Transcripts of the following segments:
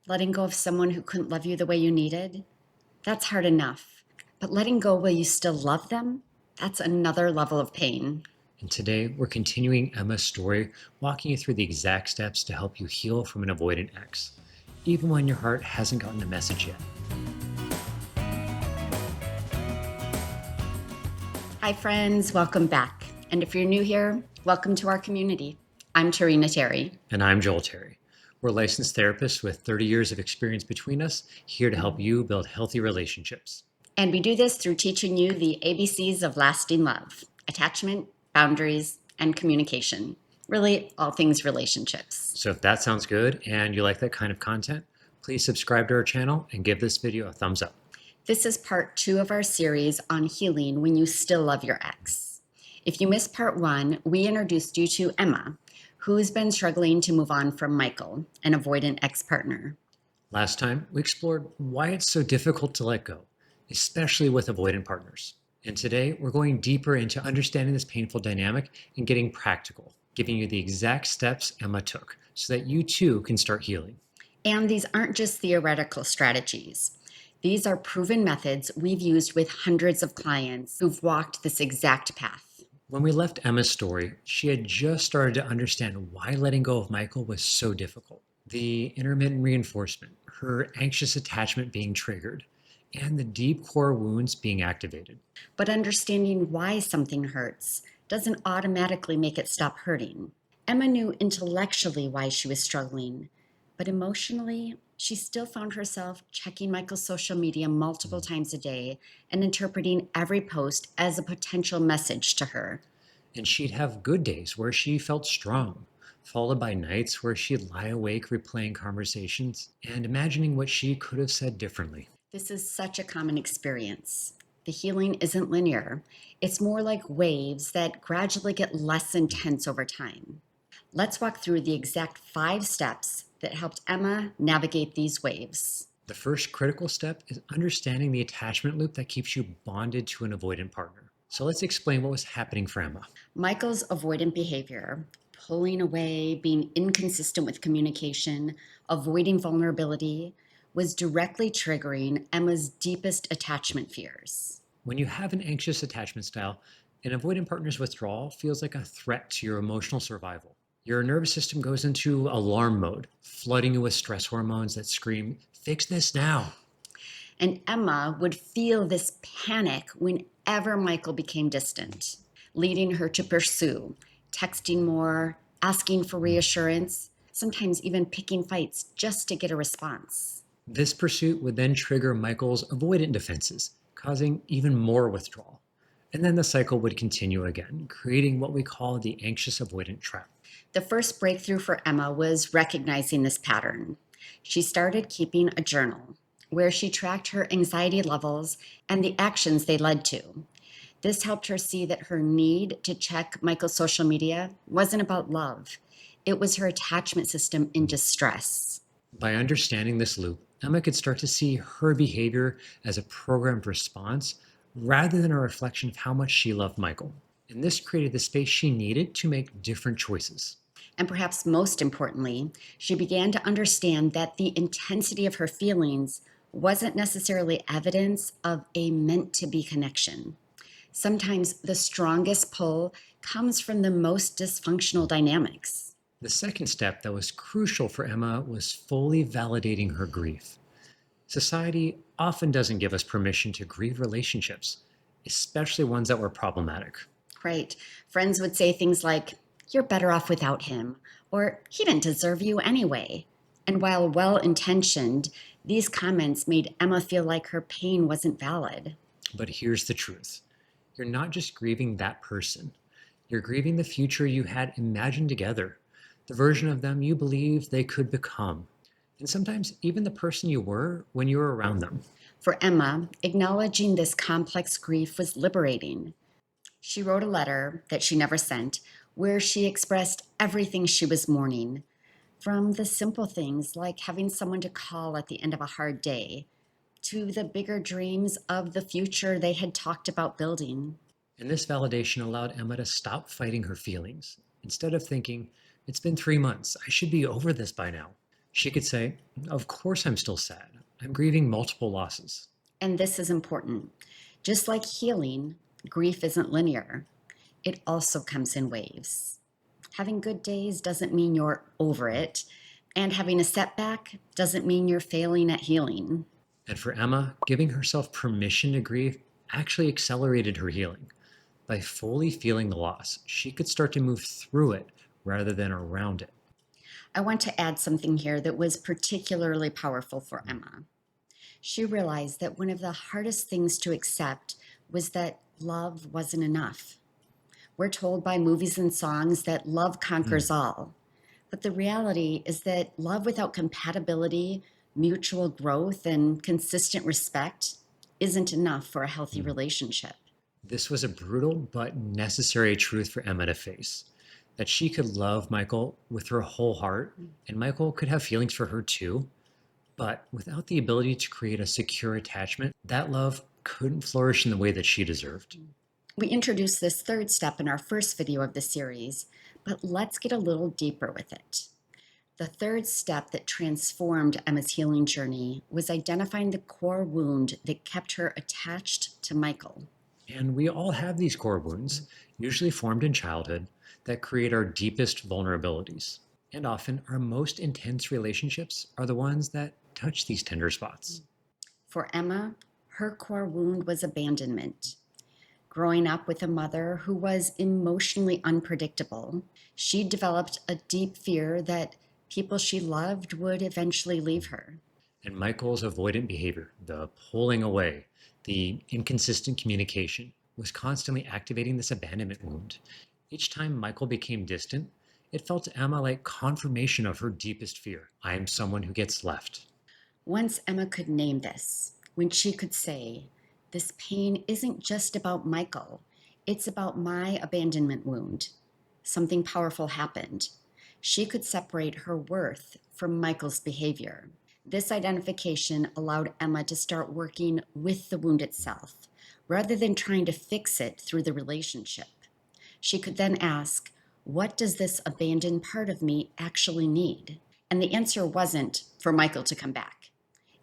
Letting go of someone who couldn't love you the way you needed, that's hard enough. But letting go while you still love them, that's another level of pain. And today we're continuing Emma's story, walking you through the exact steps to help you heal from an avoidant ex, even when your heart hasn't gotten the message yet. Hi, friends. Welcome back. And if you're new here, welcome to our community. I'm Tehrina Terry. And I'm Joel Terry. We're licensed therapists with 30 years of experience between us, here to help you build healthy relationships. And we do this through teaching you the ABCs of lasting love: attachment, boundaries, and communication. Really, all things relationships. So if that sounds good and you like that kind of content, please subscribe to our channel and give this video a thumbs up. This is part 2 of our series on healing when you still love your ex. If you missed part 1, we introduced you to Emma, who's been struggling to move on from Michael, an avoidant ex-partner. Last time, we explored why it's so difficult to let go, especially with avoidant partners. And today, we're going deeper into understanding this painful dynamic and getting practical, giving you the exact steps Emma took so that you too can start healing. And these aren't just theoretical strategies. These are proven methods we've used with hundreds of clients who've walked this exact path. When we left Emma's story, she had just started to understand why letting go of Michael was so difficult. The intermittent reinforcement, her anxious attachment being triggered, and the deep core wounds being activated. But understanding why something hurts doesn't automatically make it stop hurting. Emma knew intellectually why she was struggling, but emotionally, she still found herself checking Michael's social media multiple times a day and interpreting every post as a potential message to her. And she'd have good days where she felt strong, followed by nights where she'd lie awake replaying conversations and imagining what she could have said differently. This is such a common experience. The healing isn't linear. It's more like waves that gradually get less intense over time. Let's walk through the exact 5 steps that helped Emma navigate these waves. The first critical step is understanding the attachment loop that keeps you bonded to an avoidant partner. So let's explain what was happening for Emma. Michael's avoidant behavior, pulling away, being inconsistent with communication, avoiding vulnerability, was directly triggering Emma's deepest attachment fears. When you have an anxious attachment style, an avoidant partner's withdrawal feels like a threat to your emotional survival. Your nervous system goes into alarm mode, flooding you with stress hormones that scream, "Fix this now." And Emma would feel this panic whenever Michael became distant, leading her to pursue, texting more, asking for reassurance, sometimes even picking fights just to get a response. This pursuit would then trigger Michael's avoidant defenses, causing even more withdrawal. And then the cycle would continue again, creating what we call the anxious avoidant trap. The first breakthrough for Emma was recognizing this pattern. She started keeping a journal where she tracked her anxiety levels and the actions they led to. This helped her see that her need to check Michael's social media wasn't about love. It was her attachment system in distress. By understanding this loop, Emma could start to see her behavior as a programmed response rather than a reflection of how much she loved Michael. And this created the space she needed to make different choices. And perhaps most importantly, she began to understand that the intensity of her feelings wasn't necessarily evidence of a meant-to-be connection. Sometimes the strongest pull comes from the most dysfunctional dynamics. The second step that was crucial for Emma was fully validating her grief. Society often doesn't give us permission to grieve relationships, especially ones that were problematic. Right. Friends would say things like, "You're better off without him," or "He didn't deserve you anyway." And while well-intentioned, these comments made Emma feel like her pain wasn't valid. But here's the truth. You're not just grieving that person. You're grieving the future you had imagined together, the version of them you believed they could become, and sometimes even the person you were when you were around them. For Emma, acknowledging this complex grief was liberating. She wrote a letter that she never sent where she expressed everything she was mourning, from the simple things like having someone to call at the end of a hard day, to the bigger dreams of the future they had talked about building. And this validation allowed Emma to stop fighting her feelings. Instead of thinking, "It's been 3 months, I should be over this by now," She could say, "Of course I'm still sad. I'm grieving multiple losses." And this is important. Just like healing, grief isn't linear, it also comes in waves. Having good days doesn't mean you're over it, and having a setback doesn't mean you're failing at healing. And for Emma, giving herself permission to grieve actually accelerated her healing. By fully feeling the loss, she could start to move through it rather than around it. I want to add something here that was particularly powerful for Emma. She realized that one of the hardest things to accept was that love wasn't enough. We're told by movies and songs that love conquers Mm, all. But the reality is that love without compatibility, mutual growth, and consistent respect isn't enough for a healthy mm. relationship. This was a brutal but necessary truth for Emma to face, that she could love Michael with her whole heart, and Michael could have feelings for her too, but without the ability to create a secure attachment, that love couldn't flourish in the way that she deserved. We introduced this third step in our first video of the series, but let's get a little deeper with it. The third step that transformed Emma's healing journey was identifying the core wound that kept her attached to Michael. And we all have these core wounds, usually formed in childhood, that create our deepest vulnerabilities. And often, our most intense relationships are the ones that touch these tender spots. For Emma, her core wound was abandonment. Growing up with a mother who was emotionally unpredictable, she developed a deep fear that people she loved would eventually leave her. And Michael's avoidant behavior, the pulling away, the inconsistent communication, was constantly activating this abandonment wound. Each time Michael became distant, it felt to Emma like confirmation of her deepest fear. I am someone who gets left. Once Emma could name this, when she could say, "This pain isn't just about Michael, it's about my abandonment wound," something powerful happened. She could separate her worth from Michael's behavior. This identification allowed Emma to start working with the wound itself, rather than trying to fix it through the relationship. She could then ask, what does this abandoned part of me actually need? And the answer wasn't for Michael to come back.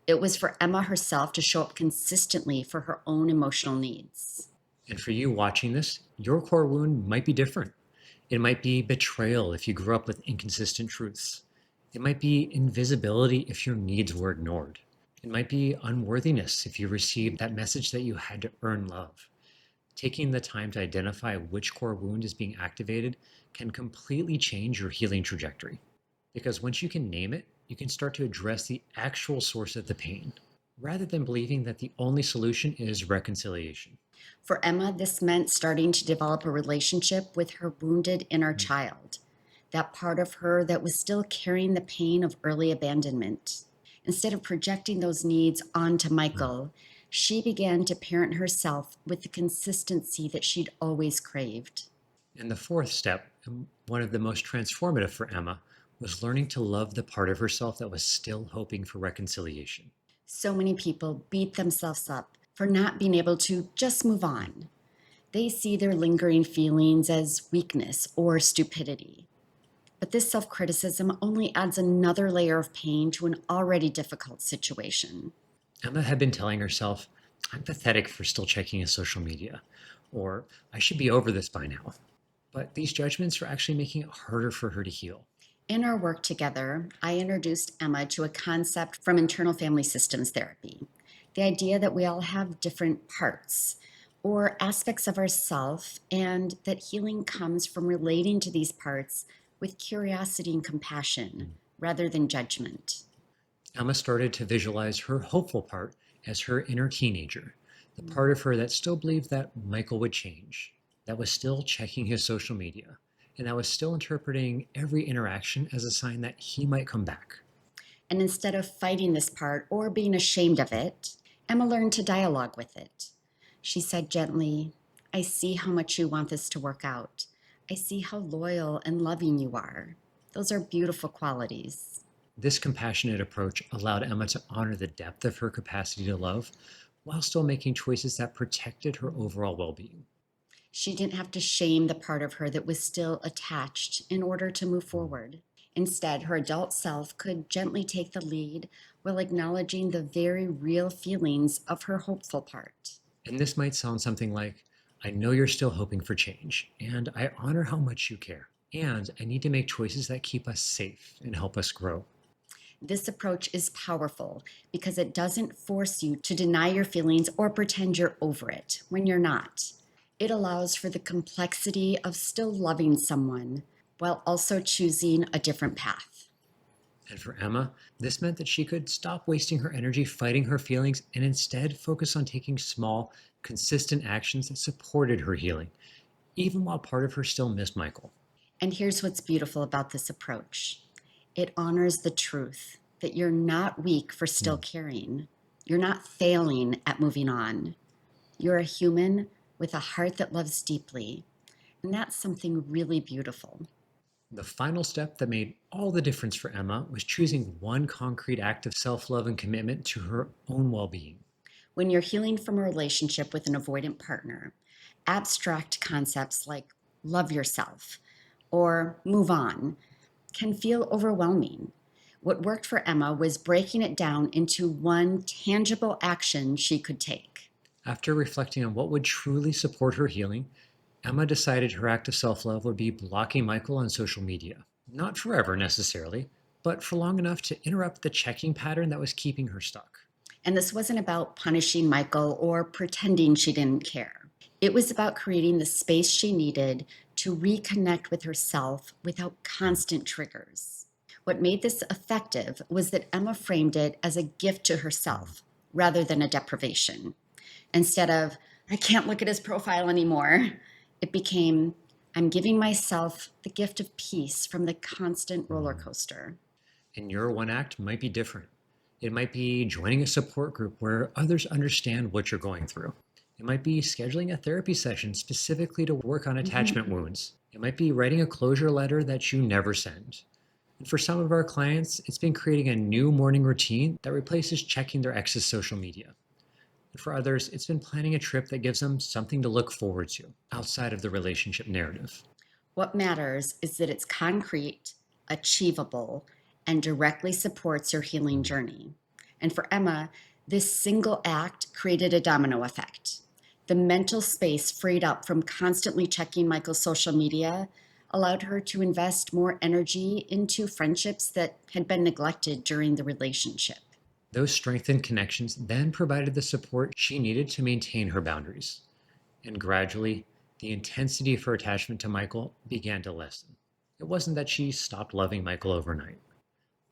It was for Emma herself to show up consistently for her own emotional needs. And for you watching this, your core wound might be different. It might be betrayal if you grew up with inconsistent truths. It might be invisibility if your needs were ignored. It might be unworthiness if you received that message that you had to earn love. Taking the time to identify which core wound is being activated can completely change your healing trajectory. Because once you can name it, you can start to address the actual source of the pain, rather than believing that the only solution is reconciliation. For Emma, this meant starting to develop a relationship with her wounded inner child, that part of her that was still carrying the pain of early abandonment. Instead of projecting those needs onto Michael, she began to parent herself with the consistency that she'd always craved. And the fourth step, and one of the most transformative for Emma, was learning to love the part of herself that was still hoping for reconciliation. So many people beat themselves up for not being able to just move on. They see their lingering feelings as weakness or stupidity. But this self criticism only adds another layer of pain to an already difficult situation. Emma had been telling herself, I'm pathetic for still checking his social media, or I should be over this by now. But these judgments were actually making it harder for her to heal. In our work together, I introduced Emma to a concept from internal family systems therapy, the idea that we all have different parts or aspects of ourself, and that healing comes from relating to these parts with curiosity and compassion rather than judgment. Emma started to visualize her hopeful part as her inner teenager, the part of her that still believed that Michael would change, that was still checking his social media, and that was still interpreting every interaction as a sign that he might come back. And instead of fighting this part or being ashamed of it, Emma learned to dialogue with it. She said gently, "I see how much you want this to work out. I see how loyal and loving you are. Those are beautiful qualities." This compassionate approach allowed Emma to honor the depth of her capacity to love while still making choices that protected her overall well being. She didn't have to shame the part of her that was still attached in order to move forward. Instead, her adult self could gently take the lead while acknowledging the very real feelings of her hopeful part. And this might sound something like, I know you're still hoping for change, and I honor how much you care. And I need to make choices that keep us safe and help us grow. This approach is powerful because it doesn't force you to deny your feelings or pretend you're over it when you're not. It allows for the complexity of still loving someone while also choosing a different path. And for Emma, this meant that she could stop wasting her energy fighting her feelings and instead focus on taking small, consistent actions that supported her healing, even while part of her still missed Michael. And here's what's beautiful about this approach: it honors the truth that you're not weak for still caring. You're not failing at moving on. You're a human with a heart that loves deeply. And that's something really beautiful. The final step that made all the difference for Emma was choosing one concrete act of self love and commitment to her own well being. When you're healing from a relationship with an avoidant partner, abstract concepts like love yourself or move on can feel overwhelming. What worked for Emma was breaking it down into one tangible action she could take. After reflecting on what would truly support her healing, Emma decided her act of self love would be blocking Michael on social media. Not forever necessarily, but for long enough to interrupt the checking pattern that was keeping her stuck. And this wasn't about punishing Michael or pretending she didn't care. It was about creating the space she needed to reconnect with herself without constant triggers. What made this effective was that Emma framed it as a gift to herself rather than a deprivation. Instead of, I can't look at his profile anymore, it became, I'm giving myself the gift of peace from the constant roller coaster. And your one act might be different. It might be joining a support group where others understand what you're going through. It might be scheduling a therapy session specifically to work on attachment wounds. It might be writing a closure letter that you never send. And for some of our clients, it's been creating a new morning routine that replaces checking their ex's social media. And for others, it's been planning a trip that gives them something to look forward to outside of the relationship narrative. What matters is that it's concrete, achievable, and directly supports your healing journey. And for Emma, this single act created a domino effect. The mental space freed up from constantly checking Michael's social media allowed her to invest more energy into friendships that had been neglected during the relationship. Those strengthened connections then provided the support she needed to maintain her boundaries. And gradually, the intensity of her attachment to Michael began to lessen. It wasn't that she stopped loving Michael overnight.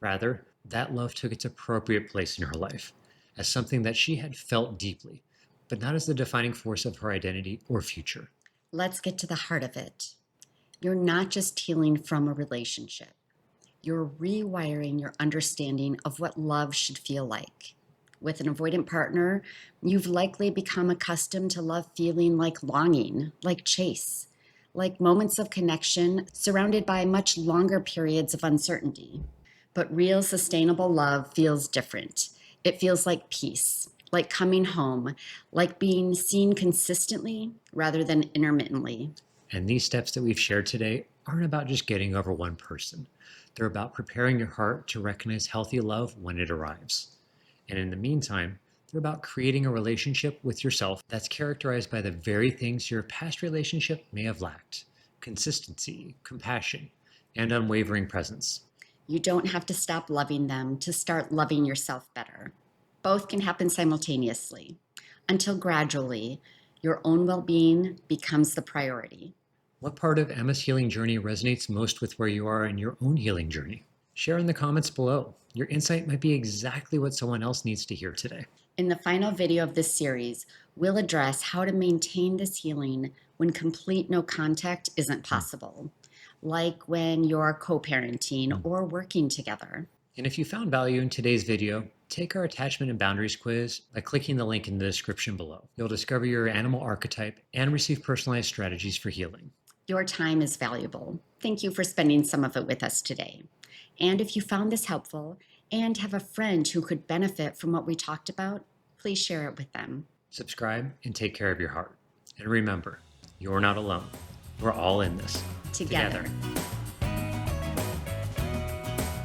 Rather, that love took its appropriate place in her life as something that she had felt deeply, but not as the defining force of her identity or future. Let's get to the heart of it. You're not just healing from a relationship. You're rewiring your understanding of what love should feel like. With an avoidant partner, you've likely become accustomed to love feeling like longing, like chase, like moments of connection surrounded by much longer periods of uncertainty. But real sustainable love feels different. It feels like peace, like coming home, like being seen consistently rather than intermittently. And these steps that we've shared today aren't about just getting over one person. They're about preparing your heart to recognize healthy love when it arrives. And in the meantime, they're about creating a relationship with yourself that's characterized by the very things your past relationship may have lacked: consistency, compassion, and unwavering presence. You don't have to stop loving them to start loving yourself better. Both can happen simultaneously until gradually your own well being becomes the priority. What part of Emma's healing journey resonates most with where you are in your own healing journey? Share in the comments below. Your insight might be exactly what someone else needs to hear today. In the final video of this series, we'll address how to maintain this healing when complete no contact isn't possible, like when you're co-parenting or working together. And if you found value in today's video, take our attachment and boundaries quiz by clicking the link in the description below. You'll discover your animal archetype and receive personalized strategies for healing. Your time is valuable. Thank you for spending some of it with us today. And if you found this helpful and have a friend who could benefit from what we talked about, please share it with them. Subscribe and take care of your heart. And remember, you're not alone. We're all in this Together.